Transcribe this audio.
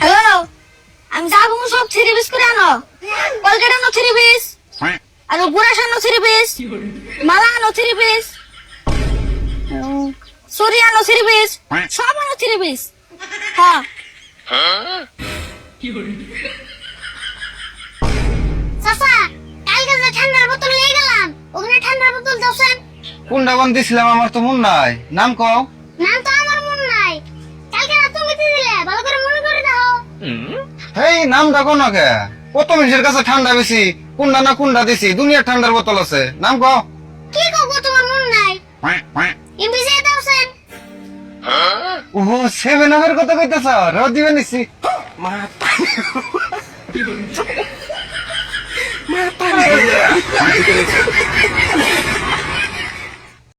Hello, আমি যাবো সব 3 পিস করে আনো। কলগেট আনো 3 পিস, আর ব্রাশ আনো 3 পিস, মালা আনো 3 পিস, সরি আনো 3 পিস, সব আনো 3 পিস। হ্যাঁ চাচা, কালকে যে ঠান্ডার বোতল নিয়ে গেলাম, ওখানে ঠান্ডার বোতল দাওছেন। কোনটা বান দিছিলাম আমার তো মন নাই, নাম কও। নাম তো আমার মনে নাই, কালকে না তুমি দিলে, ভালো করে মনে করে দাও। এই নামটা কোন কে? কত মানুষের কাছে ঠান্ডা বেশি, কোনটা না কোনটা দিছি, দুনিয়ার ঠান্ডার বোতল আছে, নাম কও। কি কব তোমার মনে নাই? এমবিজে দাওছেন। ও 7 কথা কইতাছ, র দিবে নিছি। মাথা